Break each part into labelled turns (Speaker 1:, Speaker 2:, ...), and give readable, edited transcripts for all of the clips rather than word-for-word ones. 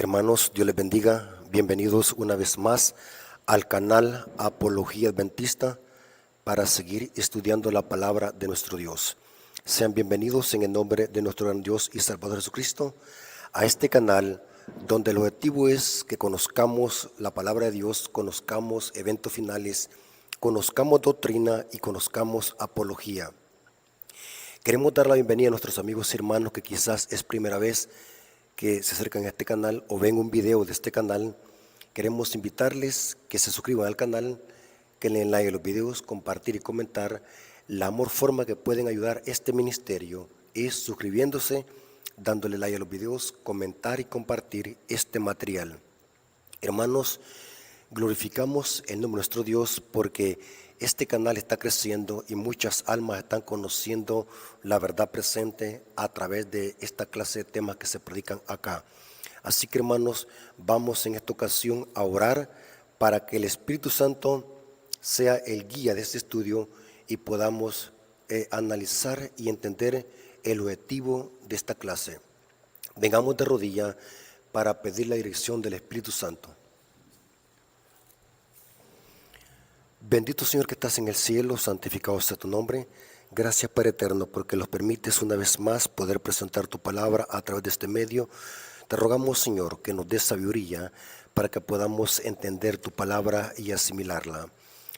Speaker 1: Hermanos, Dios les bendiga. Bienvenidos una vez más al canal Apología Adventista para seguir estudiando la palabra de nuestro Dios. Sean bienvenidos en el nombre de nuestro gran Dios y Salvador Jesucristo a este canal donde el objetivo es que conozcamos la palabra de Dios, conozcamos eventos finales, conozcamos doctrina y conozcamos apología. Queremos dar la bienvenida a nuestros amigos y hermanos que quizás es primera vez que se acercan a este canal o ven un video de este canal. Queremos invitarles que se suscriban al canal, que le den like a los videos, compartir y comentar. La mejor forma que pueden ayudar a este ministerio es suscribiéndose, dándole like a los videos, comentar y compartir este material. Hermanos, glorificamos el nombre de nuestro Dios porque este canal está creciendo y muchas almas están conociendo la verdad presente a través de esta clase de temas que se predican acá. Así que, hermanos, vamos en esta ocasión a orar para que el Espíritu Santo sea el guía de este estudio y podamos analizar y entender el objetivo de esta clase. Vengamos de rodilla para pedir la dirección del Espíritu Santo. Bendito Señor que estás en el cielo, santificado sea tu nombre. Gracias Padre eterno porque nos permites una vez más poder presentar tu palabra a través de este medio. Te rogamos, Señor, que nos des sabiduría para que podamos entender tu palabra y asimilarla.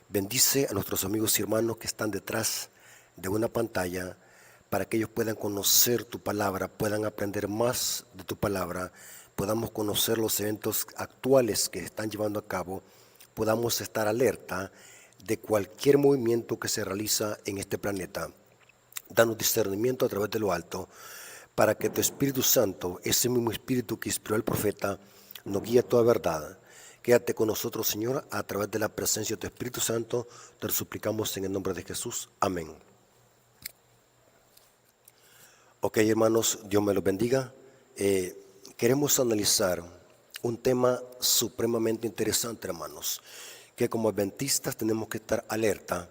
Speaker 1: Bendice a nuestros amigos y hermanos que están detrás de una pantalla para que ellos puedan conocer tu palabra, puedan aprender más de tu palabra, podamos conocer los eventos actuales que están llevando a cabo, podamos estar alerta de cualquier movimiento que se realiza en este planeta. Danos discernimiento a través de lo alto para que tu Espíritu Santo, ese mismo Espíritu que inspiró al profeta, nos guíe a toda verdad. Quédate con nosotros, Señor, a través de la presencia de tu Espíritu Santo. Te lo suplicamos en el nombre de Jesús. Amén. Ok, hermanos, Dios me los bendiga. Queremos analizar un tema supremamente interesante, hermanos, que como adventistas tenemos que estar alerta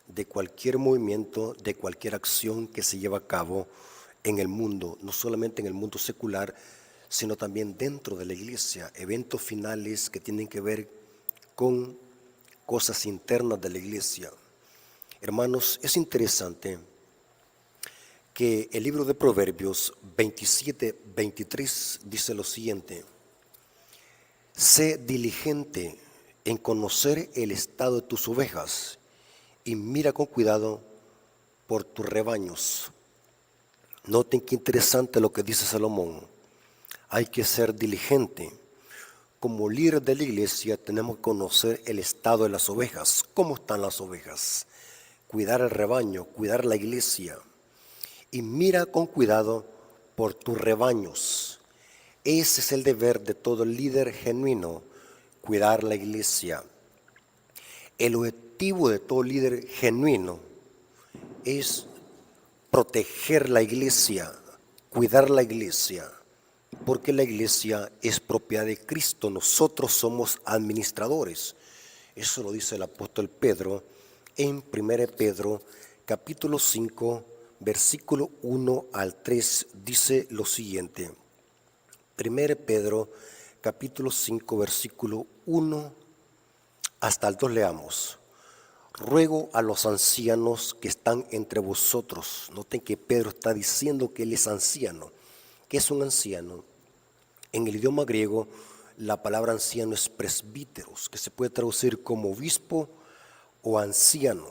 Speaker 1: de cualquier movimiento, de cualquier acción que se lleva a cabo en el mundo, no solamente en el mundo secular, sino también dentro de la iglesia, eventos finales que tienen que ver con cosas internas de la iglesia. Hermanos, es interesante que el libro de Proverbios 27:23 dice lo siguiente: sé diligente en conocer el estado de tus ovejas y mira con cuidado por tus rebaños. Noten qué interesante lo que dice Salomón. Hay que ser diligente. Como líder de la iglesia tenemos que conocer el estado de las ovejas. ¿Cómo están las ovejas? Cuidar el rebaño, cuidar la iglesia. Y mira con cuidado por tus rebaños. Ese es el deber de todo líder genuino, cuidar la iglesia. El objetivo de todo líder genuino es proteger la iglesia, cuidar la iglesia, porque la iglesia es propiedad de Cristo, nosotros somos administradores. Eso lo dice el apóstol Pedro en 1 Pedro capítulo 5, versículo 1 al 3, dice lo siguiente. 1 Pedro capítulo 5, versículo 1 hasta el 2 leamos. Ruego a los ancianos que están entre vosotros. Noten que Pedro está diciendo que él es anciano. ¿Qué es un anciano? En el idioma griego, la palabra anciano es presbíteros, que se puede traducir como obispo o anciano.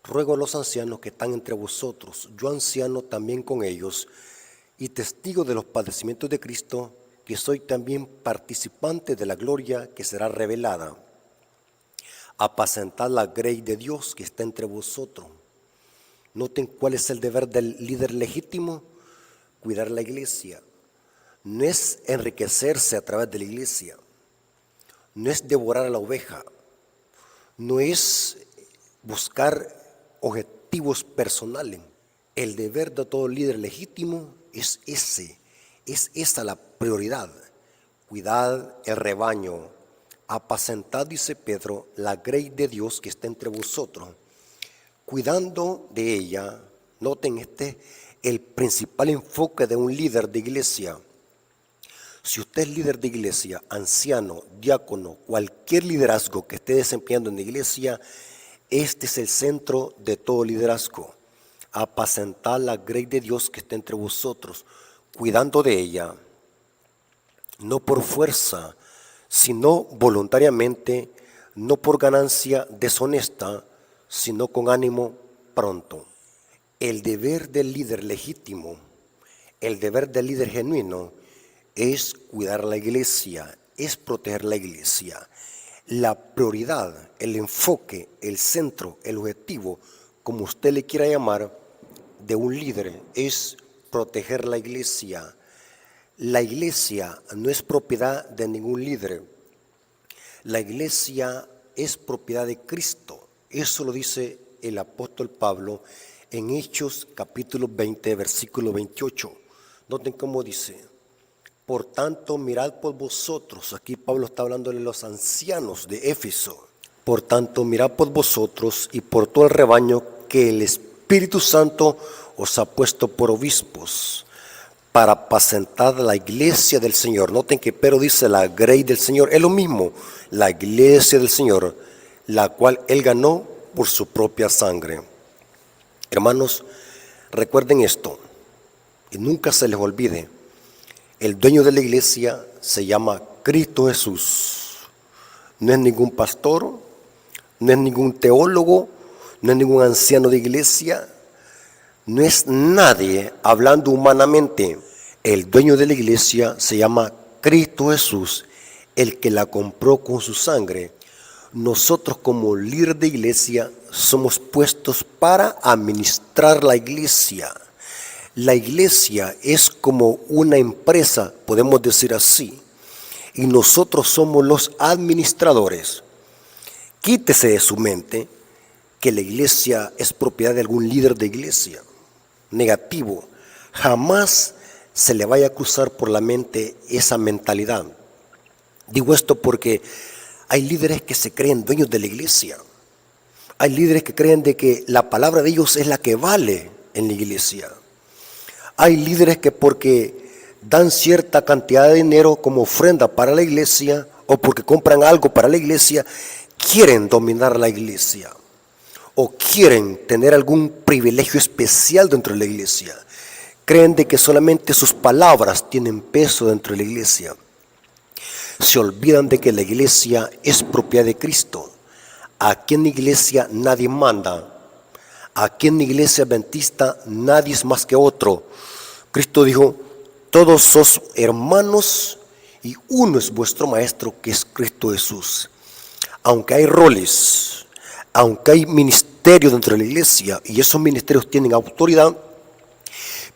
Speaker 1: Ruego a los ancianos que están entre vosotros, yo anciano también con ellos, y testigo de los padecimientos de Cristo, que soy también participante de la gloria que será revelada. Apacentad la grey de Dios que está entre vosotros. Noten cuál es el deber del líder legítimo: cuidar la iglesia. No es enriquecerse a través de la iglesia, no es devorar a la oveja, no es buscar objetivos personales. El deber de todo líder legítimo es esa la prioridad: cuidar el rebaño. Apacentad, dice Pedro, la grey de Dios que está entre vosotros, cuidando de ella. Noten el principal enfoque de un líder de iglesia: Si usted es líder de iglesia, anciano, diácono, cualquier liderazgo que esté desempeñando en la iglesia, este es el centro de todo liderazgo. Apacentar la grey de Dios que está entre vosotros, cuidando de ella, no por fuerza, sino voluntariamente, no por ganancia deshonesta, sino con ánimo pronto. El deber del líder legítimo, el deber del líder genuino, es cuidar la iglesia, es proteger la iglesia. La prioridad, el enfoque, el centro, el objetivo, como usted le quiera llamar, de un líder es proteger la iglesia. La iglesia no es propiedad de ningún líder. La iglesia es propiedad de Cristo. Eso lo dice el apóstol Pablo en Hechos capítulo 20, versículo 28. Noten cómo dice: por tanto, mirad por vosotros. Aquí Pablo está hablando de los ancianos de Éfeso. Por tanto, mirad por vosotros y por todo el rebaño que el Espíritu Santo os ha puesto por obispos, para apacentar la iglesia del Señor. Noten que pero dice la grey del Señor. Es lo mismo, la iglesia del Señor, la cual Él ganó por su propia sangre. Hermanos, recuerden esto y nunca se les olvide. El dueño de la iglesia se llama Cristo Jesús. No es ningún pastor, no es ningún teólogo, no es ningún anciano de iglesia, no es nadie hablando humanamente. El dueño de la iglesia se llama Cristo Jesús, el que la compró con su sangre. Nosotros como líderes de iglesia somos puestos para administrar la iglesia. La iglesia es como una empresa, podemos decir así, y nosotros somos los administradores. Quítese de su mente que la iglesia es propiedad de algún líder de iglesia. Negativo. Jamás se le vaya a cruzar por la mente esa mentalidad. Digo esto porque hay líderes que se creen dueños de la iglesia. Hay líderes que creen de que la palabra de ellos es la que vale en la iglesia. Hay líderes que porque dan cierta cantidad de dinero como ofrenda para la iglesia o porque compran algo para la iglesia, quieren dominar la iglesia o quieren tener algún privilegio especial dentro de la iglesia. Creen de que solamente sus palabras tienen peso dentro de la iglesia. Se olvidan de que la iglesia es propiedad de Cristo. Aquí en la iglesia nadie manda. Aquí en la iglesia adventista nadie es más que otro. Cristo dijo: todos sos hermanos y uno es vuestro maestro, que es Cristo Jesús. Aunque hay roles, aunque hay ministerios dentro de la iglesia y esos ministerios tienen autoridad,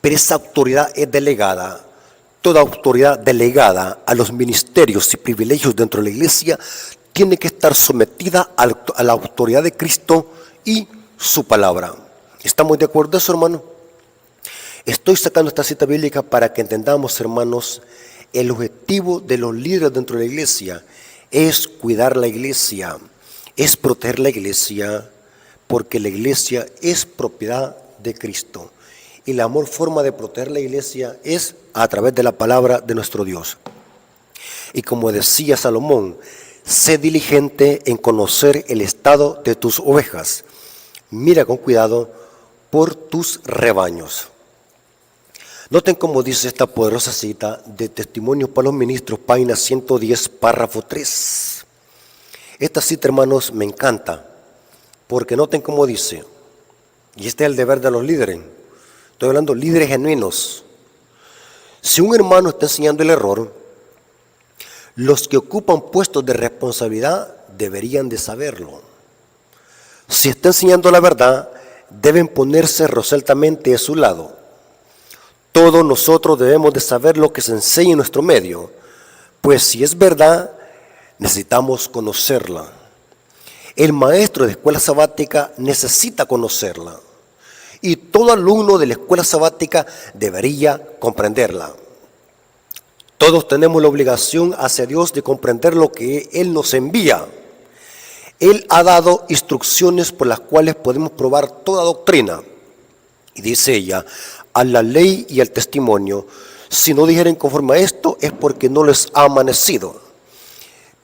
Speaker 1: pero esa autoridad es delegada. Toda autoridad delegada a los ministerios y privilegios dentro de la iglesia tiene que estar sometida a la autoridad de Cristo y su palabra. ¿Estamos de acuerdo en eso, hermano? Estoy sacando esta cita bíblica para que entendamos, hermanos, el objetivo de los líderes dentro de la iglesia es cuidar la iglesia, es proteger la iglesia, porque la iglesia es propiedad de Cristo. Y la mejor forma de proteger la iglesia es a través de la palabra de nuestro Dios. Y como decía Salomón: sé diligente en conocer el estado de tus ovejas. Mira con cuidado por tus rebaños. Noten cómo dice esta poderosa cita de Testimonios para los Ministros, página 110, párrafo 3. Esta cita, hermanos, me encanta, porque noten cómo dice, y este es el deber de los líderes. Estoy hablando de líderes genuinos. Si un hermano está enseñando el error, los que ocupan puestos de responsabilidad deberían de saberlo. Si está enseñando la verdad, deben ponerse resueltamente a su lado. Todos nosotros debemos de saber lo que se enseña en nuestro medio, pues si es verdad, necesitamos conocerla. El maestro de escuela sabática necesita conocerla. Y todo alumno de la escuela sabática debería comprenderla. Todos tenemos la obligación hacia Dios de comprender lo que Él nos envía. Él ha dado instrucciones por las cuales podemos probar toda doctrina. Y dice ella: a la ley y al testimonio, Si no dijeren conforme a esto, es porque no les ha amanecido.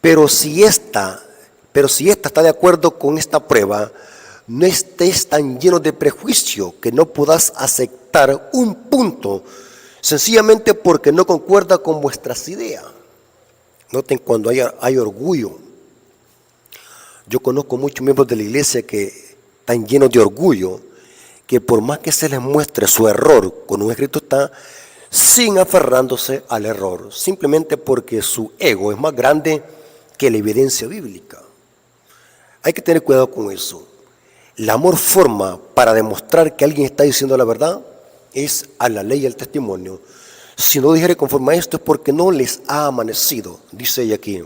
Speaker 1: Pero si esta está de acuerdo con esta prueba, no estés tan lleno de prejuicio que no puedas aceptar un punto, sencillamente porque no concuerda con vuestras ideas. Noten cuando hay orgullo. Yo conozco muchos miembros de la iglesia que están llenos de orgullo, que por más que se les muestre su error con un escrito está, sin aferrándose al error, simplemente porque su ego es más grande que la evidencia bíblica. Hay que tener cuidado con eso. La mejor forma para demostrar que alguien está diciendo la verdad es a la ley y al testimonio. Si no dijere conforme a esto es porque no les ha amanecido, dice ella aquí.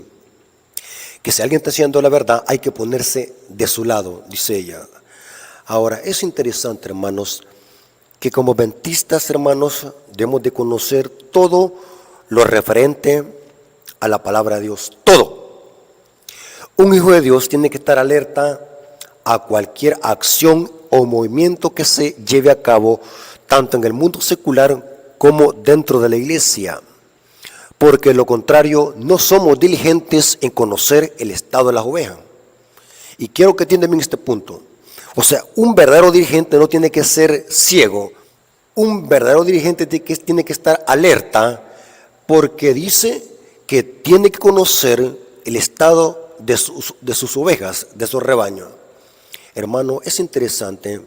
Speaker 1: Que si alguien está diciendo la verdad hay que ponerse de su lado, dice ella. Ahora, es interesante, hermanos, que como adventistas, hermanos, debemos de conocer todo lo referente a la palabra de Dios, todo. Un hijo de Dios tiene que estar alerta a cualquier acción o movimiento que se lleve a cabo, tanto en el mundo secular como dentro de la iglesia, porque de lo contrario no somos diligentes en conocer el estado de las ovejas. Y quiero que entiendan bien este punto. O sea, un verdadero dirigente no tiene que ser ciego. Un verdadero dirigente tiene que estar alerta porque dice que tiene que conocer el estado de sus ovejas, de su rebaño. Hermano, es interesante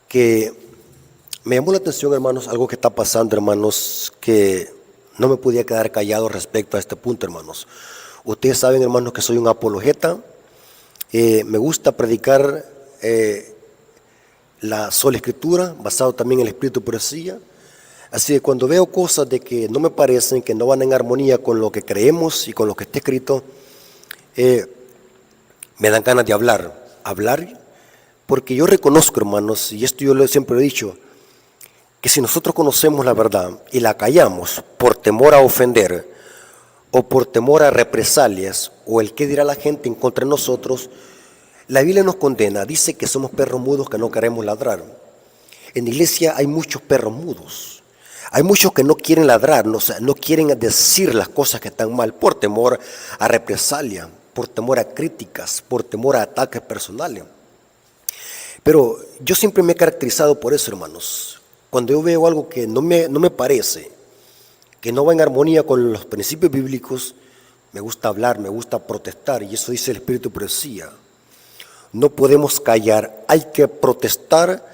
Speaker 1: que me llamó la atención, hermanos, algo que está pasando, hermanos, que no me podía quedar callado respecto a este punto, hermanos. Ustedes saben, hermanos, que soy un apologeta. Me gusta predicar la sola escritura, basado también en el espíritu de profecía. Así que cuando veo cosas de que no me parecen, que no van en armonía con lo que creemos y con lo que está escrito, me dan ganas de hablar, porque yo reconozco, hermanos, y esto yo siempre he dicho, que si nosotros conocemos la verdad y la callamos por temor a ofender, o por temor a represalias, o el qué dirá la gente en contra de nosotros, la Biblia nos condena, dice que somos perros mudos que no queremos ladrar. En la iglesia hay muchos perros mudos, hay muchos que no quieren ladrar, no quieren decir las cosas que están mal, por temor a represalia, por temor a críticas, por temor a ataques personales. Pero yo siempre me he caracterizado por eso, hermanos. Cuando yo veo algo que no me parece, que no va en armonía con los principios bíblicos, me gusta hablar, me gusta protestar, y eso dice el espíritu de profecía. No podemos callar, hay que protestar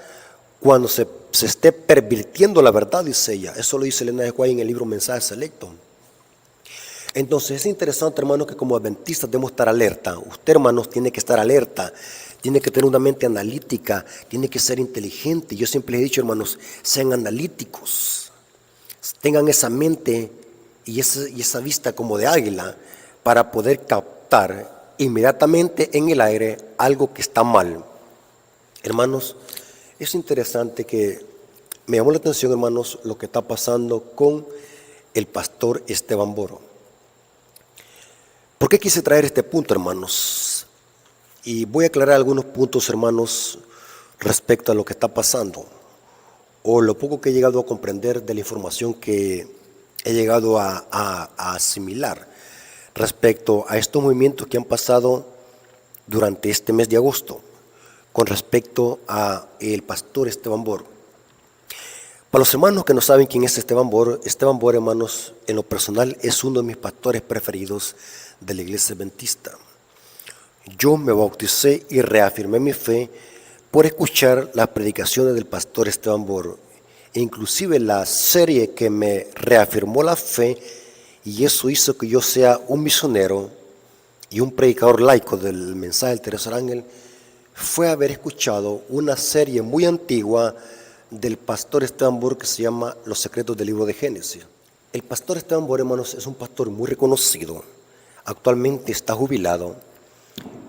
Speaker 1: cuando se esté pervirtiendo la verdad, dice ella. Eso lo dice Elena de White en el libro Mensaje Selecto. Entonces es interesante, hermanos, que como adventistas debemos estar alerta. Usted, hermanos, tiene que estar alerta, tiene que tener una mente analítica, tiene que ser inteligente. Yo siempre les he dicho, hermanos, sean analíticos, tengan esa mente y esa vista como de águila para poder captar inmediatamente en el aire algo que está mal. Hermanos, es interesante que me llamó la atención, hermanos, lo que está pasando con el pastor Esteban Boro. ¿Por qué quise traer este punto, hermanos? Y voy a aclarar algunos puntos, hermanos, respecto a lo que está pasando, o lo poco que he llegado a comprender de la información que he llegado a asimilar respecto a estos movimientos que han pasado durante este mes de agosto, con respecto a el pastor Esteban Boro. Para los hermanos que no saben quién es Esteban Boro, hermanos, en lo personal es uno de mis pastores preferidos de la iglesia adventista. Yo me bauticé y reafirmé mi fe por escuchar las predicaciones del pastor Esteban Boro, e inclusive la serie que me reafirmó la fe, y eso hizo que yo sea un misionero y un predicador laico del mensaje del tercer ángel, fue haber escuchado una serie muy antigua del pastor Esteban Boro que se llama Los secretos del libro de Génesis. El pastor Esteban Boro, hermanos, es un pastor muy reconocido, actualmente está jubilado,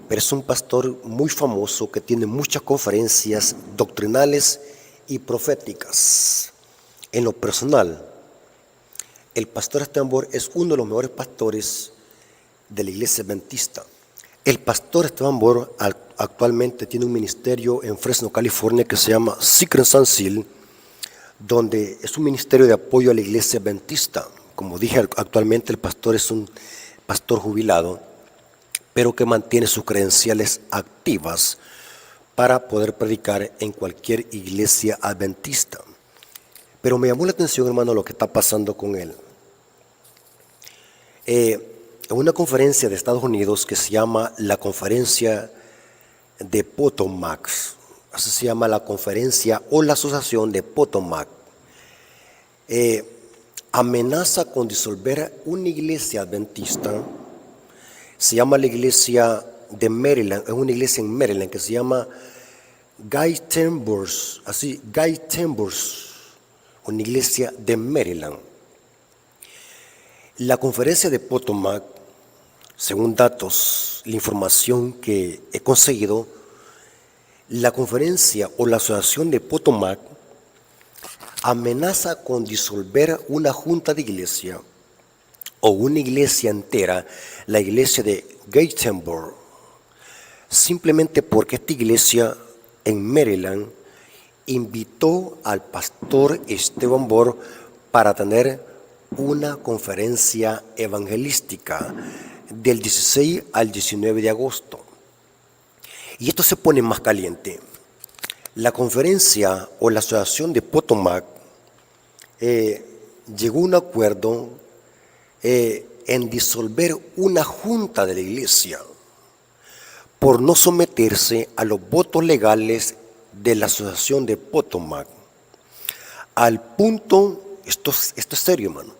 Speaker 1: pero es un pastor muy famoso que tiene muchas conferencias doctrinales y proféticas. En lo personal, el pastor Esteban Boro es uno de los mejores pastores de la iglesia adventista. El pastor Esteban Boro actualmente tiene un ministerio en Fresno, California, que se llama Secret Sun Seal, donde es un ministerio de apoyo a la iglesia adventista. Como dije, actualmente el pastor es un pastor jubilado, pero que mantiene sus credenciales activas para poder predicar en cualquier iglesia adventista. Pero me llamó la atención, hermano, lo que está pasando con él. En una conferencia de Estados Unidos que se llama la Conferencia de Potomac, así se llama la conferencia o la asociación de Potomac, amenaza con disolver una iglesia adventista. Se llama la iglesia de Maryland, es una iglesia en Maryland que se llama Guy Timbers, una iglesia de Maryland. La conferencia de Potomac, según datos, la información que he conseguido, la conferencia o la asociación de Potomac amenaza con disolver una junta de iglesia o una iglesia entera, la iglesia de Gatlinburg, simplemente porque esta iglesia en Maryland invitó al pastor Esteban Borg para tener una conferencia evangelística del 16 al 19 de agosto. Y esto se pone más caliente. La conferencia o la asociación de Potomac llegó a un acuerdo en disolver una junta de la iglesia por no someterse a los votos legales de la asociación de Potomac. Al punto, esto es serio, hermano,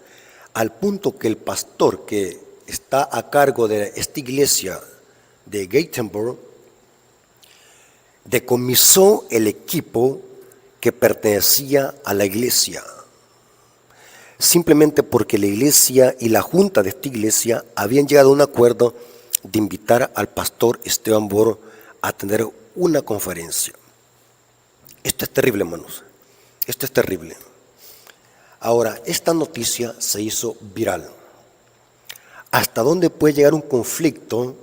Speaker 1: al punto que el pastor que está a cargo de esta iglesia de Gatlinburg decomisó el equipo que pertenecía a la iglesia, simplemente porque la iglesia y la junta de esta iglesia habían llegado a un acuerdo de invitar al pastor Esteban Borg a tener una conferencia. Esto es terrible, hermanos. Esto es terrible. Ahora, esta noticia se hizo viral. ¿Hasta dónde puede llegar un conflicto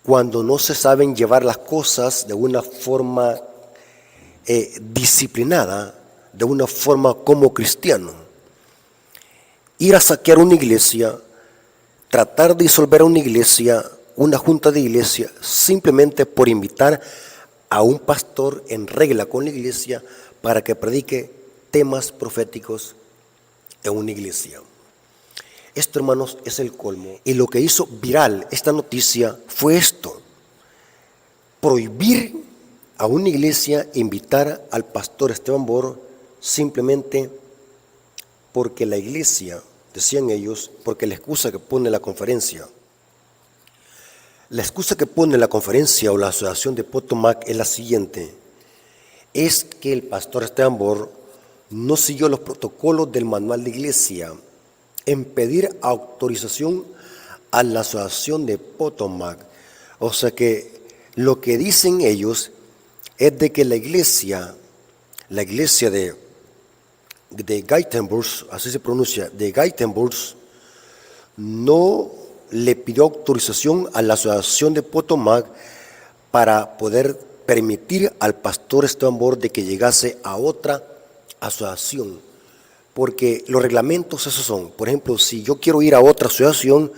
Speaker 1: cuando no se saben llevar las cosas de una forma disciplinada, de una forma como cristiano? Ir a saquear una iglesia, tratar de disolver a una iglesia, una junta de iglesia, simplemente por invitar a un pastor en regla con la iglesia para que predique temas proféticos en una iglesia. Esto, hermanos, es el colmo. Y lo que hizo viral esta noticia fue esto: prohibir a una iglesia invitar al pastor Esteban Borg simplemente porque la iglesia, decían ellos, porque la excusa que pone la conferencia o la asociación de Potomac es la siguiente: es que el pastor Esteban Borg no siguió los protocolos del manual de iglesia en pedir autorización a la asociación de Potomac. O sea que lo que dicen ellos es de que la iglesia de Gatlinburg, así se pronuncia, de Gatlinburg, no le pidió autorización a la asociación de Potomac para poder permitir al pastor Esteban Borg de que llegase a otra asociación, porque los reglamentos esos son, por ejemplo, si yo quiero ir a otra asociación,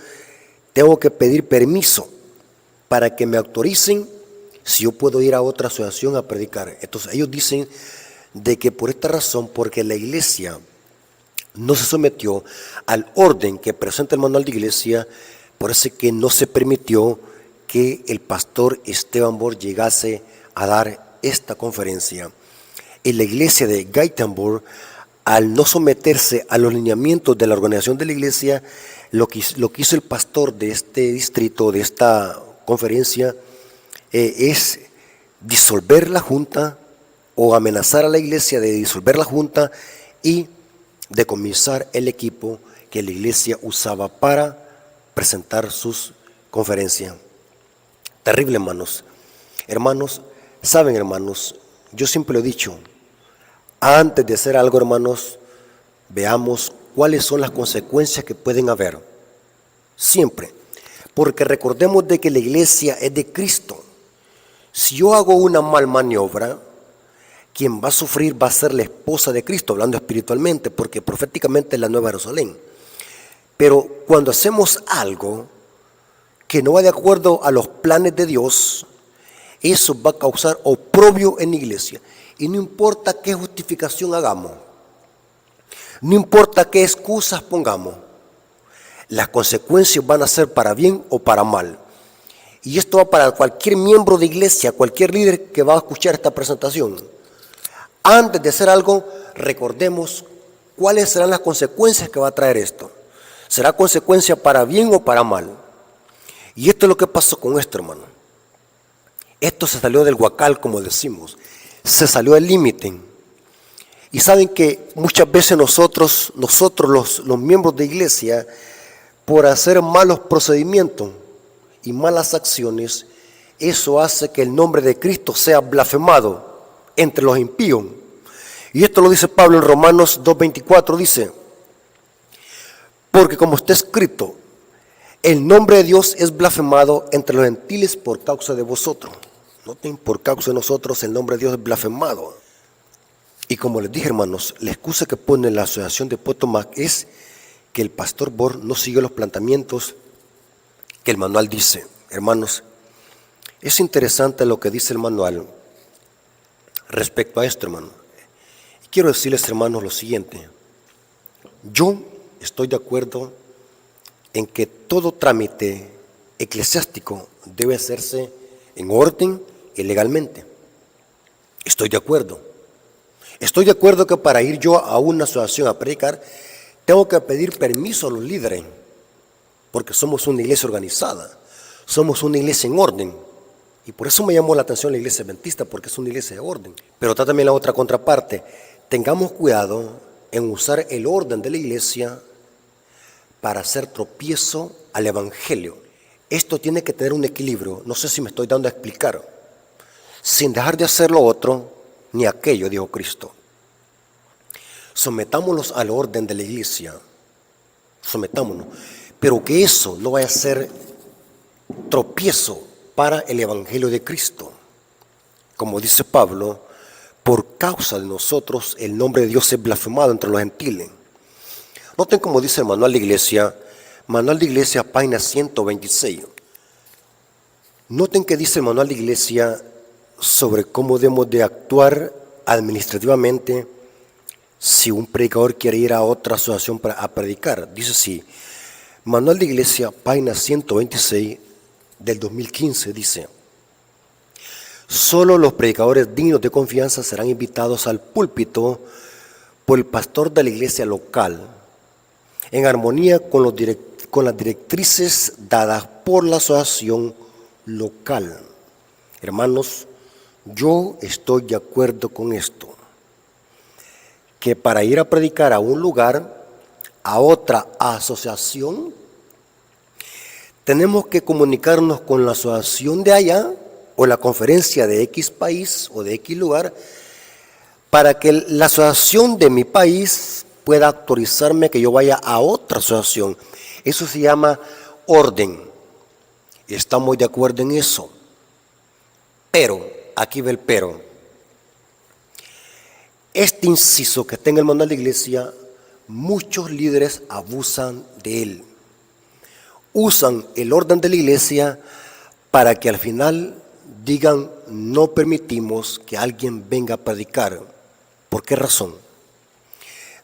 Speaker 1: tengo que pedir permiso para que me autoricen si yo puedo ir a otra asociación a predicar. Entonces ellos dicen de que por esta razón, porque la iglesia no se sometió al orden que presenta el manual de iglesia, por eso que no se permitió que el pastor Esteban Borg llegase a dar esta conferencia. En la iglesia de Gatlinburg, al no someterse a los lineamientos de la organización de la iglesia, lo que hizo el pastor de este distrito, de esta conferencia, es disolver la junta o amenazar a la iglesia de disolver la junta y decomisar el equipo que la iglesia usaba para presentar sus conferencias. Terrible, hermanos. Hermanos, saben, hermanos, yo siempre lo he dicho, antes de hacer algo, hermanos, veamos cuáles son las consecuencias que pueden haber. Siempre. Porque recordemos de que la iglesia es de Cristo. Si yo hago una mal maniobra, quien va a sufrir va a ser la esposa de Cristo, hablando espiritualmente, porque proféticamente es la Nueva Jerusalén. Pero cuando hacemos algo que no va de acuerdo a los planes de Dios, eso va a causar oprobio en la iglesia. Y no importa qué justificación hagamos, no importa qué excusas pongamos, las consecuencias van a ser para bien o para mal. Y esto va para cualquier miembro de iglesia, cualquier líder que va a escuchar esta presentación. Antes de hacer algo, recordemos cuáles serán las consecuencias que va a traer esto. ¿Será consecuencia para bien o para mal? Y esto es lo que pasó con esto, hermano. Esto se salió del huacal, como decimos. Se salió del límite. Y saben que muchas veces nosotros los miembros de iglesia, por hacer malos procedimientos y malas acciones, eso hace que el nombre de Cristo sea blasfemado entre los impíos. Y esto lo dice Pablo en Romanos 2:24, dice: porque como está escrito, el nombre de Dios es blasfemado entre los gentiles por causa de vosotros. Noten, por causa de nosotros el nombre de Dios es blasfemado. Y como les dije, hermanos, la excusa que pone la asociación de Potomac es que el pastor Bor no siguió los planteamientos que el manual dice. Hermanos, es interesante lo que dice el manual respecto a esto, hermano. Quiero decirles, hermanos, lo siguiente. Yo estoy de acuerdo en que todo trámite eclesiástico debe hacerse en orden y legalmente. Estoy de acuerdo. Estoy de acuerdo que para ir yo a una asociación a predicar, tengo que pedir permiso a los líderes, porque somos una iglesia organizada, somos una iglesia en orden. Y por eso me llamó la atención la iglesia adventista, porque es una iglesia de orden. Pero está también la otra contraparte. Tengamos cuidado en usar el orden de la iglesia para hacer tropiezo al evangelio. Esto tiene que tener un equilibrio. No sé si me estoy dando a explicar. Sin dejar de hacer lo otro, ni aquello, dijo Cristo. Sometámonos al orden de la iglesia. Sometámonos. Pero que eso no vaya a ser tropiezo para el evangelio de Cristo. Como dice Pablo, por causa de nosotros el nombre de Dios es blasfemado entre los gentiles. Noten como dice el manual de iglesia, página 126. Noten que dice el manual de iglesia sobre cómo debemos de actuar administrativamente si un predicador quiere ir a otra asociación a predicar. Dice así, manual de iglesia, página 126 del 2015, dice: solo los predicadores dignos de confianza serán invitados al púlpito por el pastor de la iglesia local, en armonía con las directrices dadas por la asociación local. Hermanos, yo estoy de acuerdo con esto, que para ir a predicar a un lugar, a otra asociación, tenemos que comunicarnos con la asociación de allá o la conferencia de X país o de X lugar, para que la asociación de mi país pueda autorizarme que yo vaya a otra asociación. Eso se llama orden. Estamos de acuerdo en eso. Pero, aquí ve el pero. Este inciso que está en el manual de iglesia, muchos líderes abusan de él. Usan el orden de la iglesia para que al final digan: no permitimos que alguien venga a predicar. ¿Por qué razón?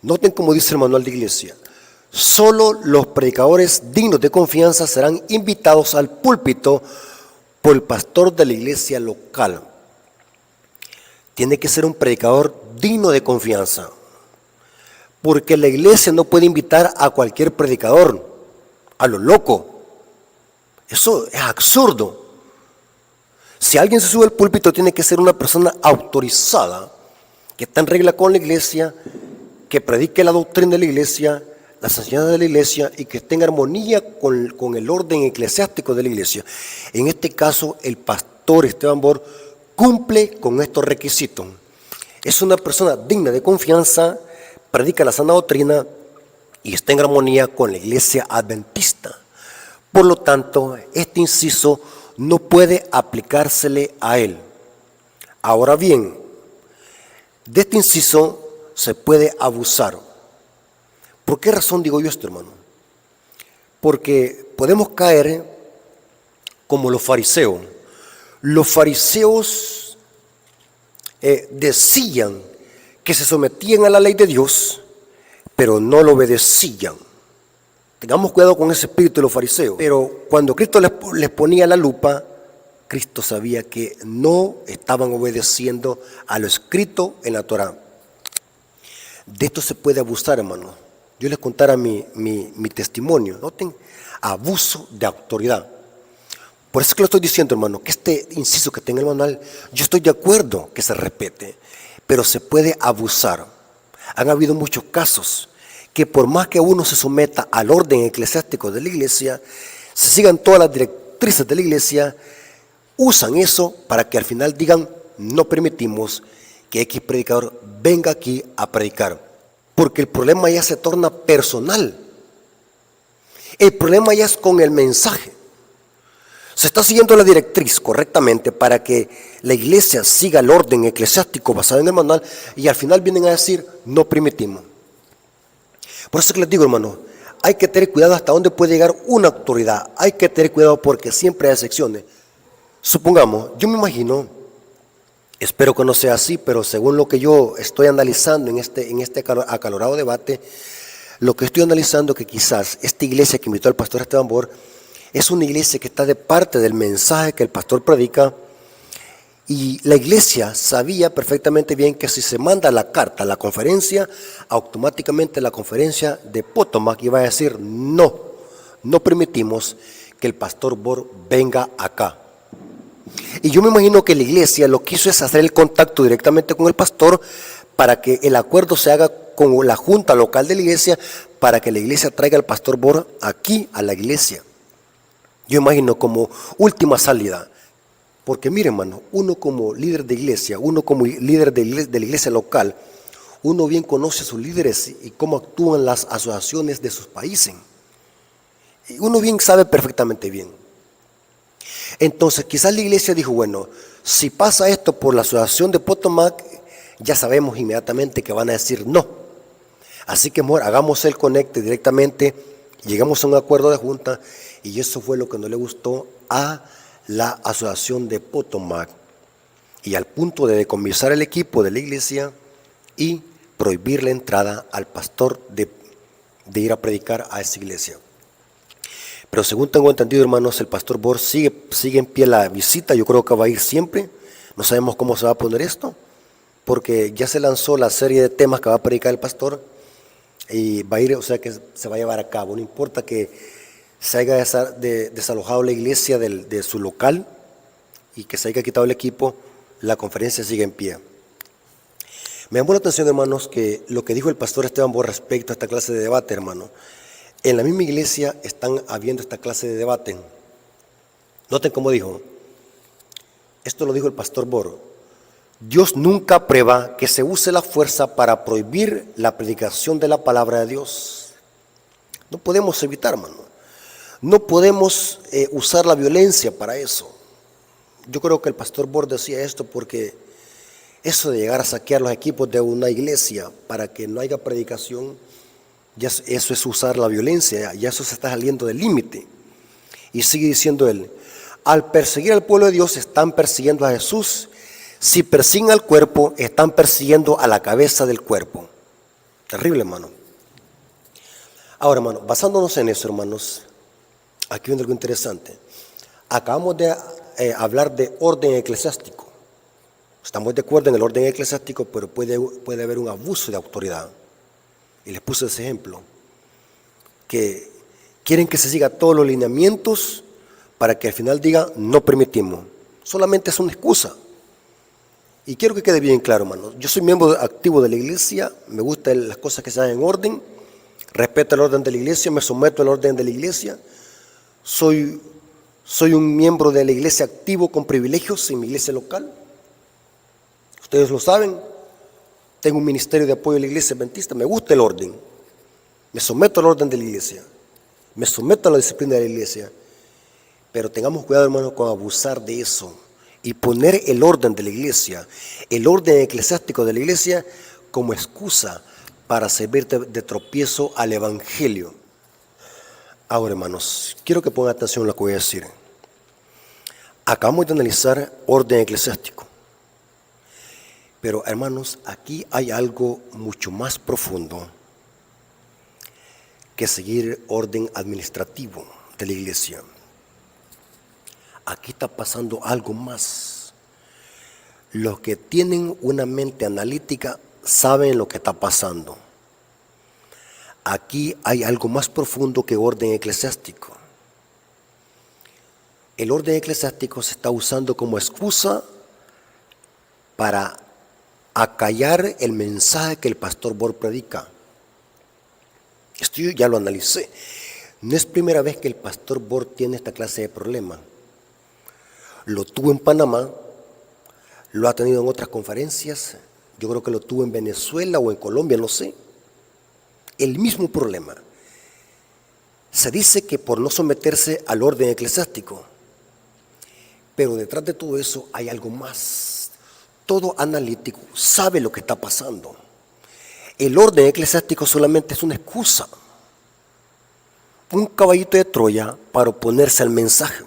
Speaker 1: Noten como dice el manual de iglesia: solo los predicadores dignos de confianza serán invitados al púlpito por el pastor de la iglesia local. Tiene que ser un predicador digno de confianza, porque la iglesia no puede invitar a cualquier predicador, a lo loco. Eso es absurdo. Si alguien se sube al púlpito, tiene que ser una persona autorizada, que está en regla con la iglesia, que predique la doctrina de la iglesia, las enseñanzas de la iglesia, y que esté en armonía con el orden eclesiástico de la iglesia. En este caso, el pastor Esteban Bor cumple con estos requisitos. Es una persona digna de confianza, predica la sana doctrina y está en armonía con la iglesia adventista. Por lo tanto, este inciso no puede aplicársele a él. Ahora bien, De este inciso se puede abusar. ¿Por qué razón digo yo esto, hermano? Porque podemos caer como los fariseos. Los fariseos decían que se sometían a la ley de Dios, pero no lo obedecían. Tengamos cuidado con ese espíritu de los fariseos. Pero cuando Cristo les ponía la lupa, Cristo sabía que no estaban obedeciendo a lo escrito en la Torá. De esto se puede abusar, hermano. Yo les contara mi testimonio. Noten, abuso de autoridad. Por eso es que lo estoy diciendo, hermano, que este inciso que tenga el manual, yo estoy de acuerdo que se respete, pero se puede abusar. Han habido muchos casos que por más que uno se someta al orden eclesiástico de la iglesia, se sigan todas las directrices de la iglesia, usan eso para que al final digan, no permitimos que X predicador venga aquí a predicar. Porque el problema ya se torna personal. El problema ya es con el mensaje. Se está siguiendo la directriz correctamente para que la iglesia siga el orden eclesiástico basado en el manual y al final vienen a decir, no permitimos. Por eso que les digo, hermano, hay que tener cuidado hasta dónde puede llegar una autoridad. Hay que tener cuidado porque siempre hay excepciones. Supongamos, yo me imagino, espero que no sea así, pero según lo que yo estoy analizando en este acalorado debate, lo que estoy analizando es que quizás esta iglesia que invitó al pastor Esteban Bor es una iglesia que está de parte del mensaje que el pastor predica y la iglesia sabía perfectamente bien que si se manda la carta a la conferencia, automáticamente la conferencia de Potomac iba a decir no permitimos que el pastor Bor venga acá. Y yo me imagino que la iglesia lo que hizo es hacer el contacto directamente con el pastor para que el acuerdo se haga con la junta local de la iglesia para que la iglesia traiga al pastor Bor aquí a la iglesia. Yo imagino como última salida. Porque mire, hermano, uno como líder de iglesia, uno como líder de la iglesia local, uno bien conoce a sus líderes y cómo actúan las asociaciones de sus países. Y uno bien sabe perfectamente bien. Entonces, quizás la iglesia dijo, bueno, si pasa esto por la asociación de Potomac, ya sabemos inmediatamente que van a decir no. Así que mejor hagamos el conecte directamente, llegamos a un acuerdo de junta, y eso fue lo que no le gustó a la asociación de Potomac. Y al punto de decomisar el equipo de la iglesia y prohibir la entrada al pastor de ir a predicar a esa iglesia. Pero según tengo entendido, hermanos, el pastor Bor sigue en pie la visita. Yo creo que va a ir siempre. No sabemos cómo se va a poner esto, porque ya se lanzó la serie de temas que va a predicar el pastor y va a ir, o sea que se va a llevar a cabo. No importa que se haya desalojado la iglesia de su local y que se haya quitado el equipo, la conferencia sigue en pie. Me llamó la atención, hermanos, que lo que dijo el pastor Esteban Bor respecto a esta clase de debate, hermano. En la misma iglesia están habiendo esta clase de debate. Noten cómo dijo. Esto lo dijo el pastor Bor. Dios nunca aprueba que se use la fuerza para prohibir la predicación de la palabra de Dios. No podemos evitar, hermano. No podemos usar la violencia para eso. Yo creo que el pastor Bor decía esto porque eso de llegar a saquear los equipos de una iglesia para que no haya predicación, ya eso es usar la violencia, ya eso se está saliendo del límite. Y sigue diciendo él, al perseguir al pueblo de Dios están persiguiendo a Jesús. Si persiguen al cuerpo, están persiguiendo a la cabeza del cuerpo. Terrible, hermano. Ahora, hermano, basándonos en eso, hermanos, aquí viene algo interesante. Acabamos de hablar de orden eclesiástico. Estamos de acuerdo en el orden eclesiástico, pero puede haber un abuso de autoridad. Y les puse ese ejemplo, que quieren que se siga todos los lineamientos para que al final diga no permitimos. Solamente es una excusa. Y quiero que quede bien claro, hermano. Yo soy miembro activo de la iglesia, me gustan las cosas que se hagan en orden, respeto el orden de la iglesia, me someto al orden de la iglesia. Soy un miembro de la iglesia activo con privilegios en mi iglesia local. Ustedes lo saben. Tengo un ministerio de apoyo a la iglesia adventista, me gusta el orden, me someto al orden de la iglesia, me someto a la disciplina de la iglesia, pero tengamos cuidado, hermano, con abusar de eso y poner el orden de la iglesia, el orden eclesiástico de la iglesia, como excusa para servir de tropiezo al evangelio. Ahora, hermanos, quiero que pongan atención a lo que voy a decir. Acabamos de analizar orden eclesiástico. Pero, hermanos, aquí hay algo mucho más profundo que seguir orden administrativo de la iglesia. Aquí está pasando algo más. Los que tienen una mente analítica saben lo que está pasando. Aquí hay algo más profundo que orden eclesiástico. El orden eclesiástico se está usando como excusa para acallar el mensaje que el pastor Bor predica. Esto yo ya lo analicé. No es primera vez que el pastor Bor tiene esta clase de problema. Lo tuvo en Panamá, lo ha tenido en otras conferencias, yo creo que lo tuvo en Venezuela o en Colombia, no sé. El mismo problema. Se dice que por no someterse al orden eclesiástico, pero detrás de todo eso hay algo más. Todo analítico sabe lo que está pasando. El orden eclesiástico solamente es una excusa, un caballito de Troya para oponerse al mensaje.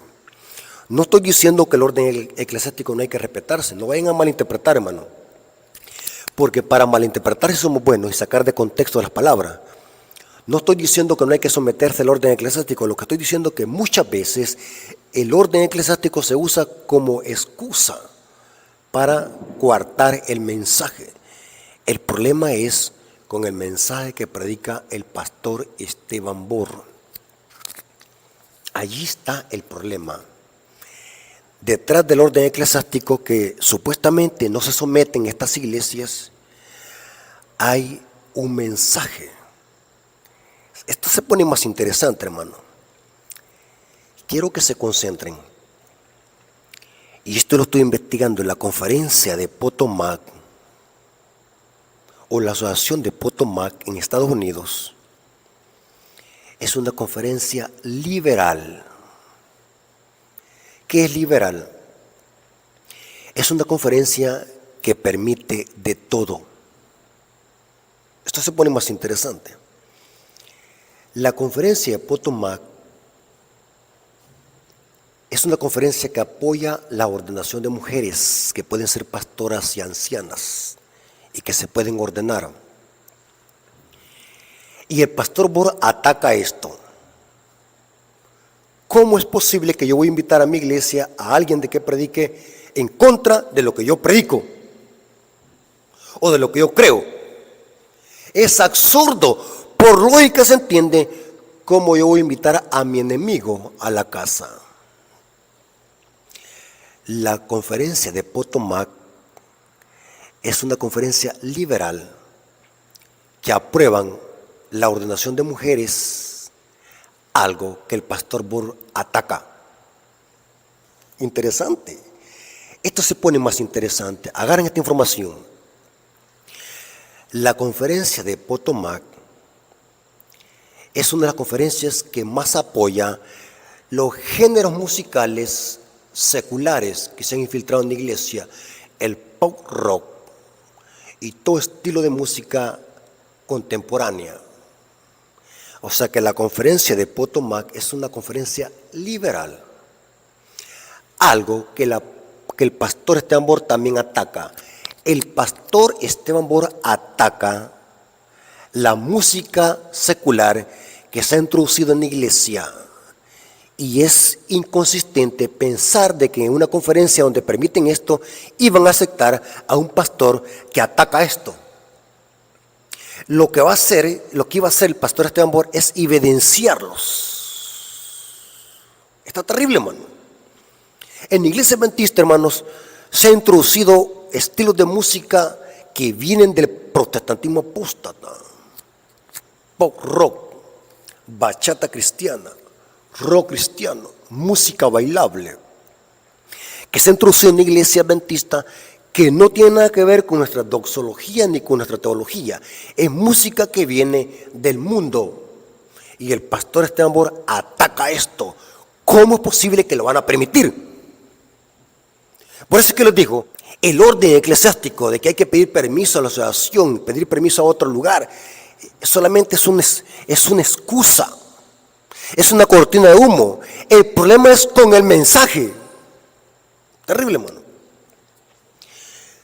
Speaker 1: No estoy diciendo que el orden eclesiástico no hay que respetarse, no vayan a malinterpretar, hermano. Porque para malinterpretar si somos buenos y sacar de contexto las palabras. No estoy diciendo que no hay que someterse al orden eclesiástico, lo que estoy diciendo es que muchas veces el orden eclesiástico se usa como excusa para coartar el mensaje. El problema es con el mensaje que predica el pastor Esteban Bor. Allí está el problema. Detrás del orden eclesiástico que supuestamente no se someten estas iglesias, hay un mensaje. Esto se pone más interesante, hermano. Quiero que se concentren. Y esto lo estoy investigando en la conferencia de Potomac, o la asociación de Potomac en Estados Unidos. Es una conferencia liberal. ¿Qué es liberal? Es una conferencia que permite de todo. Esto se pone más interesante. La conferencia de Potomac es una conferencia que apoya la ordenación de mujeres que pueden ser pastoras y ancianas y que se pueden ordenar. Y el pastor Bor ataca esto. ¿Cómo es posible que yo voy a invitar a mi iglesia a alguien de que predique en contra de lo que yo predico o de lo que yo creo? Es absurdo. Por lógica se entiende cómo yo voy a invitar a mi enemigo a la casa. La conferencia de Potomac es una conferencia liberal que aprueban la ordenación de mujeres, algo que el pastor Bor ataca. Interesante. Esto se pone más interesante. Agarren esta información. La conferencia de Potomac es una de las conferencias que más apoya los géneros musicales seculares que se han infiltrado en la iglesia, el pop rock y todo estilo de música contemporánea. O sea que la conferencia de Potomac es una conferencia liberal. Algo que el pastor Esteban Bor también ataca. El pastor Esteban Bor ataca la música secular que se ha introducido en la iglesia. Y es inconsistente pensar de que en una conferencia donde permiten esto, iban a aceptar a un pastor que ataca esto. Lo que iba a hacer el pastor Esteban Bor es evidenciarlos. Está terrible, hermano. En la iglesia adventista, hermanos, se han introducido estilos de música que vienen del protestantismo apóstata. Pop rock, bachata cristiana, rock cristiano, música bailable, que se ha introducido en la iglesia adventista, que no tiene nada que ver con nuestra doxología ni con nuestra teología. Es música que viene del mundo. Y el pastor Esteban Bor ataca esto. ¿Cómo es posible que lo van a permitir? Por eso es que les digo, el orden eclesiástico de que hay que pedir permiso a la asociación, pedir permiso a otro lugar, solamente es una excusa, es una cortina de humo. El problema es con el mensaje. Terrible, hermano.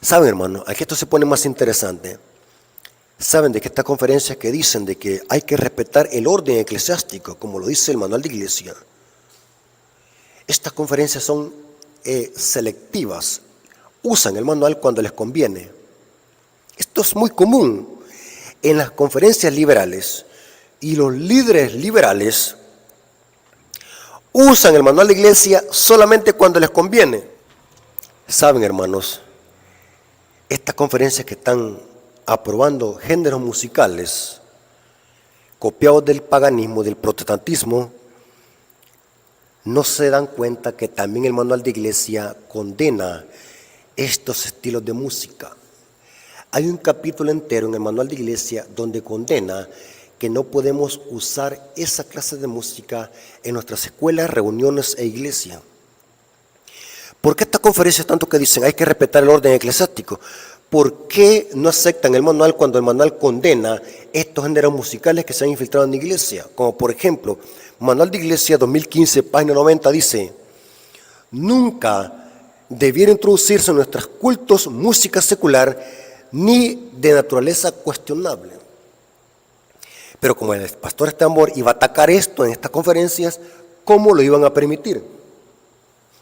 Speaker 1: Saben, hermano, aquí esto se pone más interesante. Saben de que estas conferencias que dicen de que hay que respetar el orden eclesiástico, como lo dice el manual de iglesia, estas conferencias son selectivas, usan el manual cuando les conviene. Esto es muy común en las conferencias liberales, y los líderes liberales usan el manual de iglesia solamente cuando les conviene. Saben, hermanos, estas conferencias que están aprobando géneros musicales copiados del paganismo, del protestantismo, no se dan cuenta que también el manual de iglesia condena estos estilos de música. Hay un capítulo entero en el manual de iglesia donde condena que no podemos usar esa clase de música en nuestras escuelas, reuniones e iglesia. ¿Por qué estas conferencias tanto que dicen hay que respetar el orden eclesiástico? ¿Por qué no aceptan el manual cuando el manual condena estos géneros musicales que se han infiltrado en la iglesia? Como por ejemplo, Manual de Iglesia 2015, página 90, dice: nunca debiera introducirse en nuestros cultos música secular ni de naturaleza cuestionable. Pero como el pastor Estambor iba a atacar esto en estas conferencias, ¿cómo lo iban a permitir?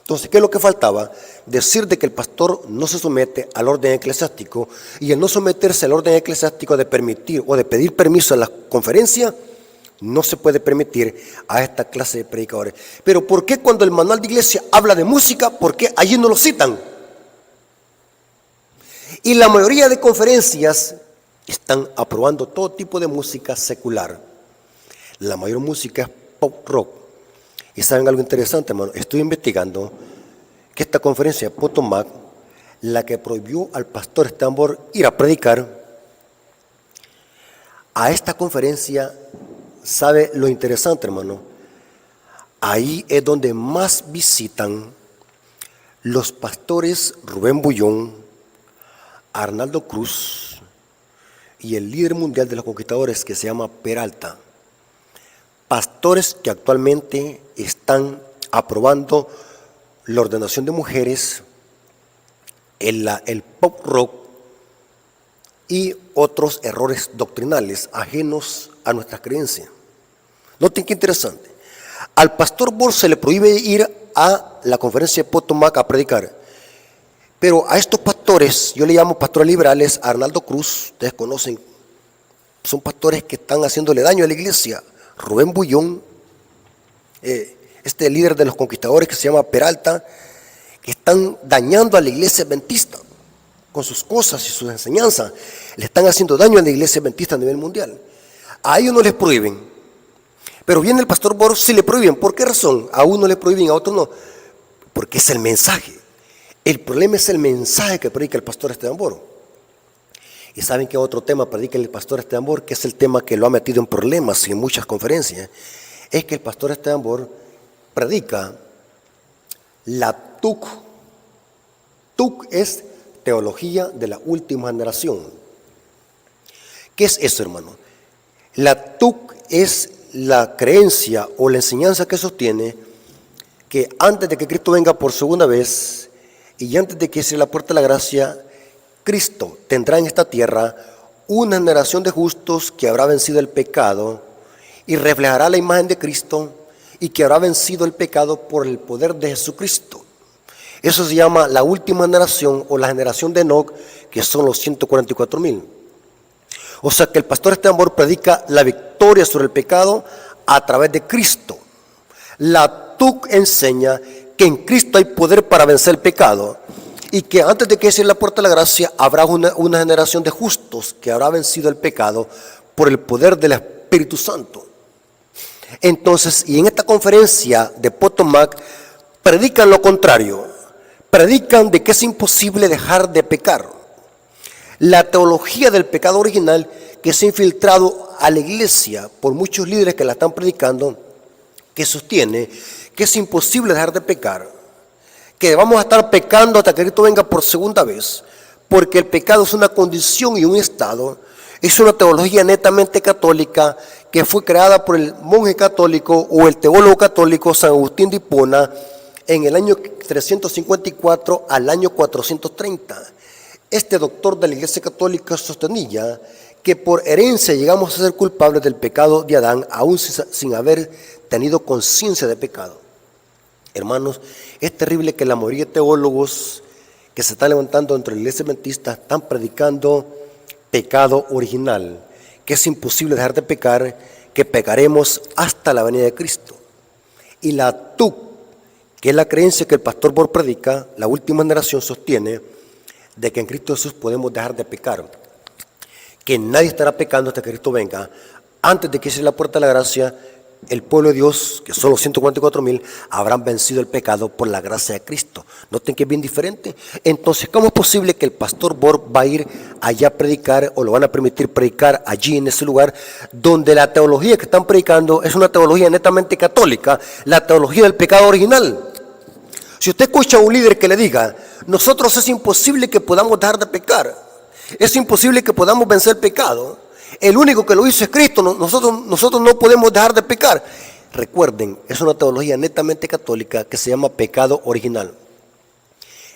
Speaker 1: Entonces, ¿qué es lo que faltaba? Decir de que el pastor no se somete al orden eclesiástico, y el no someterse al orden eclesiástico de permitir o de pedir permiso a la conferencia, no se puede permitir a esta clase de predicadores. Pero ¿por qué cuando el manual de iglesia habla de música, por qué allí no lo citan? Y la mayoría de conferencias están aprobando todo tipo de música secular. La mayor música es pop rock. Y saben algo interesante, hermano, estoy investigando que esta conferencia Potomac, la que prohibió al pastor Estambor ir a predicar, a esta conferencia, ¿sabe lo interesante, hermano? Ahí es donde más visitan los pastores Rubén Bullón, Arnaldo Cruz y el líder mundial de los conquistadores que se llama Peralta. Pastores que actualmente están aprobando la ordenación de mujeres, el pop rock y otros errores doctrinales ajenos a nuestras creencias. Noten qué interesante. Al pastor Bor se le prohíbe ir a la conferencia de Potomac a predicar, pero a estos pastores, yo le llamo pastores liberales, a Arnaldo Cruz, ustedes conocen, son pastores que están haciéndole daño a la iglesia. Rubén Bullón, este líder de los conquistadores que se llama Peralta, que están dañando a la iglesia adventista con sus cosas y sus enseñanzas, le están haciendo daño a la iglesia adventista a nivel mundial. A ellos no les prohíben, pero viene el pastor Boros, sí le prohíben. ¿Por qué razón? A uno le prohíben, a otro no, porque es el mensaje. El problema es el mensaje que predica el pastor Esteban Boro. Y saben que otro tema predica el pastor Esteban Bor, que es el tema que lo ha metido en problemas y en muchas conferencias, es que el pastor Esteban Bor predica la TUC. TUC es teología de la última generación. ¿Qué es eso, hermano? La TUC es la creencia o la enseñanza que sostiene que antes de que Cristo venga por segunda vez y antes de que cierre la puerta de la gracia, Cristo tendrá en esta tierra una generación de justos que habrá vencido el pecado y reflejará la imagen de Cristo y que habrá vencido el pecado por el poder de Jesucristo. Eso se llama la última generación o la generación de Enoc, que son los 144,000. O sea que el pastor Esteban Bor predica la victoria sobre el pecado a través de Cristo. La TUC enseña que en Cristo hay poder para vencer el pecado y que antes de que cierre la puerta de la gracia habrá una generación de justos que habrá vencido el pecado por el poder del Espíritu Santo. Entonces, y en esta conferencia de Potomac predican lo contrario, predican de que es imposible dejar de pecar. La teología del pecado original que se ha infiltrado a la iglesia por muchos líderes que la están predicando, que sostiene que es imposible dejar de pecar, que vamos a estar pecando hasta que Cristo venga por segunda vez, porque el pecado es una condición y un estado. Es una teología netamente católica que fue creada por el monje católico o el teólogo católico San Agustín de Hipona en el año 354 al año 430. Este doctor de la Iglesia Católica sostenía que por herencia llegamos a ser culpables del pecado de Adán, aún sin haber tenido conciencia de pecado. Hermanos, es terrible que la mayoría de teólogos que se están levantando dentro de la Iglesia Adventista están predicando pecado original, que es imposible dejar de pecar, que pecaremos hasta la venida de Cristo. Y la TUC, que es la creencia que el pastor Bor predica, la última generación sostiene de que en Cristo Jesús podemos dejar de pecar, que nadie estará pecando hasta que Cristo venga. Antes de que cierre la puerta de la gracia, el pueblo de Dios, que son los 144,000, habrán vencido el pecado por la gracia de Cristo. Noten que es bien diferente. Entonces, ¿cómo es posible que el pastor Bor va a ir allá a predicar, o lo van a permitir predicar allí en ese lugar, donde la teología que están predicando es una teología netamente católica, la teología del pecado original? Si usted escucha a un líder que le diga, nosotros es imposible que podamos dejar de pecar, es imposible que podamos vencer el pecado, el único que lo hizo es Cristo, nosotros no podemos dejar de pecar. Recuerden, es una teología netamente católica que se llama pecado original.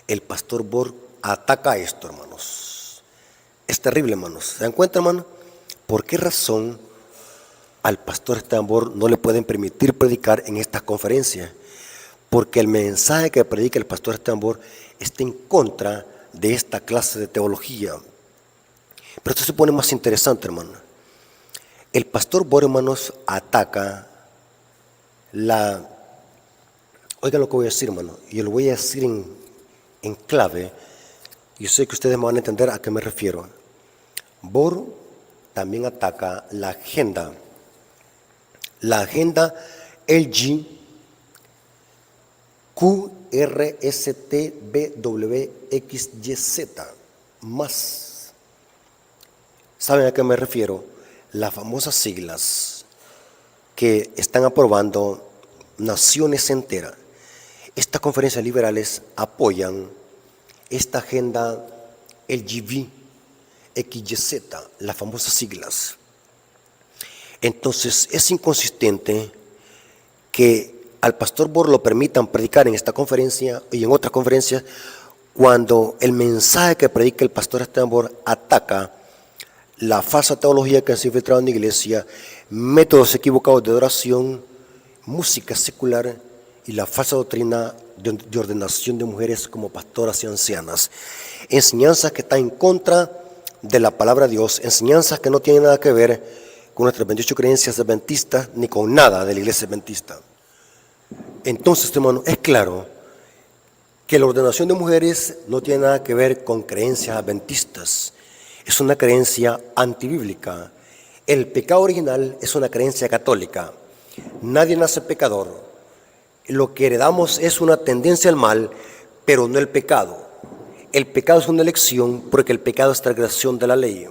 Speaker 1: El pastor Bor ataca esto, hermanos. Es terrible, hermanos. ¿Se dan cuenta, hermanos? ¿Por qué razón al pastor Esteban Bor no le pueden permitir predicar en estas conferencias? Porque el mensaje que predica el pastor Esteban Bor está en contra de esta clase de teología. Pero esto se pone más interesante, hermano. El pastor Bor, hermanos, ataca oigan lo que voy a decir, hermano, y lo voy a decir en clave. Yo sé que ustedes me van a entender a qué me refiero. Bor también ataca la agenda LGQRSTBWXYZ más. ¿Saben a qué me refiero? Las famosas siglas que están aprobando naciones enteras. Estas conferencias liberales apoyan esta agenda LGBTQIZ, las famosas siglas. Entonces es inconsistente que al pastor Bor lo permitan predicar en esta conferencia y en otras conferencias cuando el mensaje que predica el pastor Esteban Bor ataca la falsa teología que se ha infiltrado en la iglesia, métodos equivocados de adoración, música secular y la falsa doctrina de ordenación de mujeres como pastoras y ancianas. Enseñanzas que están en contra de la palabra de Dios, enseñanzas que no tienen nada que ver con nuestras 28 creencias adventistas ni con nada de la iglesia adventista. Entonces, hermano, es claro que la ordenación de mujeres no tiene nada que ver con creencias adventistas. Es una creencia antibíblica. El pecado original es una creencia católica. Nadie nace pecador. Lo que heredamos es una tendencia al mal, pero no el pecado. El pecado es una elección porque el pecado es transgresión de la ley.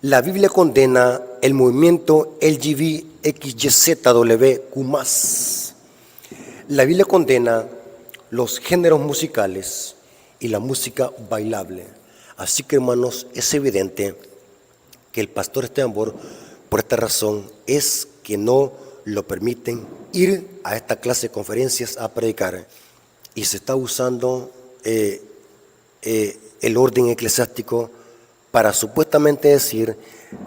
Speaker 1: La Biblia condena el movimiento LGBTQIZWQ+. La Biblia condena los géneros musicales y la música bailable. Así que, hermanos, es evidente que el pastor Esteban Bor, por esta razón, es que no lo permiten ir a esta clase de conferencias a predicar. Y se está usando el orden eclesiástico para supuestamente decir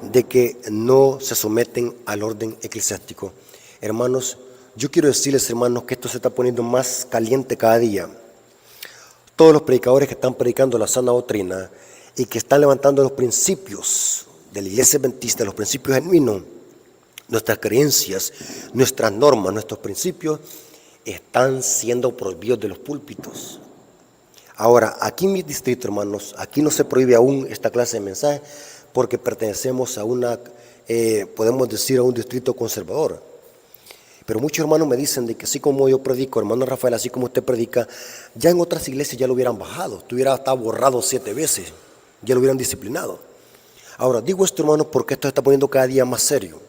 Speaker 1: de que no se someten al orden eclesiástico. Hermanos, yo quiero decirles, hermanos, que esto se está poniendo más caliente cada día. Todos los predicadores que están predicando la sana doctrina y que están levantando los principios de la iglesia adventista, los principios genuinos, nuestras creencias, nuestras normas, nuestros principios, están siendo prohibidos de los púlpitos. Ahora, aquí en mi distrito, hermanos, aquí no se prohíbe aún esta clase de mensaje porque pertenecemos a podemos decir, a un distrito conservador. Pero muchos hermanos me dicen de que así como yo predico, hermano Rafael, así como usted predica, ya en otras iglesias ya lo hubieran bajado, estuviera hasta borrado 7 veces, ya lo hubieran disciplinado. Ahora, digo esto, hermano, porque esto se está poniendo cada día más serio.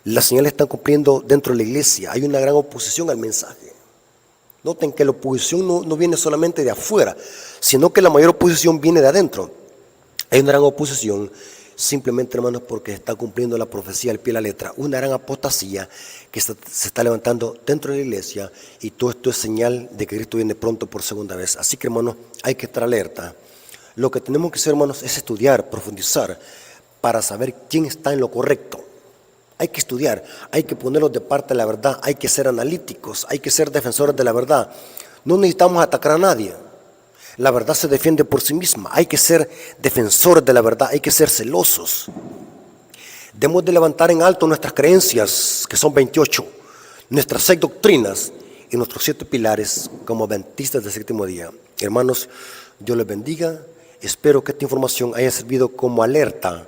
Speaker 1: Las señales están cumpliendo dentro de la iglesia, hay una gran oposición al mensaje. Noten que la oposición no viene solamente de afuera, sino que la mayor oposición viene de adentro. Hay una gran oposición simplemente, hermanos, porque está cumpliendo la profecía al pie de la letra. Una gran apostasía que se está levantando dentro de la iglesia, y todo esto es señal de que Cristo viene pronto por segunda vez. Así que, hermanos, hay que estar alerta. Lo que tenemos que hacer, hermanos, es estudiar, profundizar, para saber quién está en lo correcto. Hay que estudiar, hay que ponerlos de parte de la verdad, hay que ser analíticos, hay que ser defensores de la verdad. No necesitamos atacar a nadie. La verdad se defiende por sí misma. Hay que ser defensores de la verdad, hay que ser celosos. Debemos de levantar en alto nuestras creencias, que son 28, nuestras 6 doctrinas y nuestros 7 pilares como adventistas del séptimo día. Hermanos, Dios les bendiga. Espero que esta información haya servido como alerta,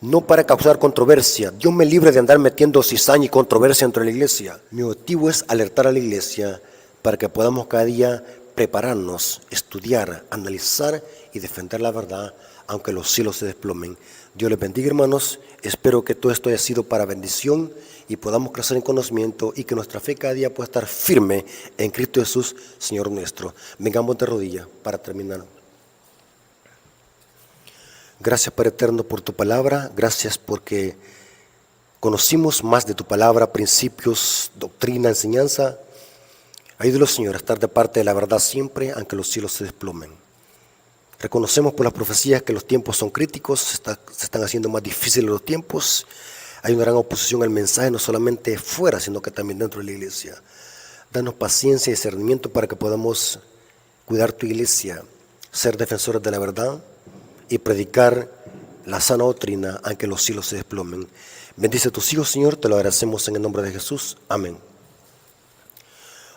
Speaker 1: no para causar controversia. Dios me libre de andar metiendo cizaña y controversia entre la iglesia. Mi objetivo es alertar a la iglesia para que podamos cada día prepararnos, estudiar, analizar y defender la verdad, aunque los cielos se desplomen. Dios les bendiga, hermanos. Espero que todo esto haya sido para bendición y podamos crecer en conocimiento, y que nuestra fe cada día pueda estar firme en Cristo Jesús, Señor nuestro. Vengamos de rodillas para terminar. Gracias, Padre eterno, por tu palabra. Gracias porque conocimos más de tu palabra, principios, doctrina, enseñanza. Ayúdanos, Señor, a estar de parte de la verdad siempre, aunque los cielos se desplomen. Reconocemos por las profecías que los tiempos son críticos, se están haciendo más difíciles los tiempos. Hay una gran oposición al mensaje, no solamente fuera, sino que también dentro de la iglesia. Danos paciencia y discernimiento para que podamos cuidar tu iglesia, ser defensores de la verdad y predicar la sana doctrina, aunque los cielos se desplomen. Bendice a tus hijos, Señor, te lo agradecemos en el nombre de Jesús. Amén.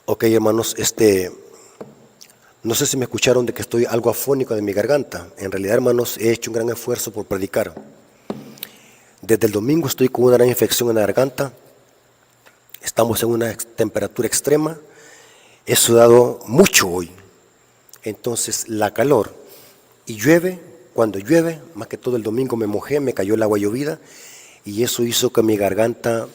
Speaker 1: Ok, hermanos, no sé si me escucharon de que estoy algo afónico de mi garganta. En realidad, hermanos, he hecho un gran esfuerzo por predicar. Desde el domingo estoy con una gran infección en la garganta. Estamos en una temperatura extrema. He sudado mucho hoy. Entonces, la calor y llueve. Cuando llueve, más que todo el domingo me mojé, me cayó el agua llovida, y eso hizo que mi garganta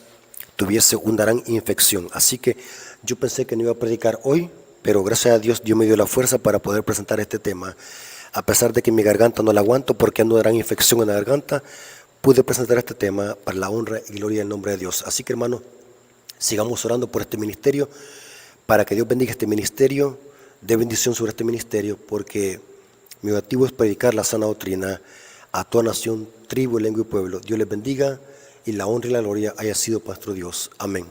Speaker 1: tuviese una gran infección. Así que yo pensé que no iba a predicar hoy, pero gracias a Dios, Dios me dio la fuerza para poder presentar este tema. A pesar de que mi garganta no la aguanto porque ando de gran infección en la garganta, pude presentar este tema para la honra y gloria del nombre de Dios. Así que, hermanos, sigamos orando por este ministerio, para que Dios bendiga este ministerio, dé bendición sobre este ministerio, porque mi objetivo es predicar la sana doctrina a toda nación, tribu, lengua y pueblo. Dios les bendiga, y la honra y la gloria haya sido para nuestro Dios. Amén.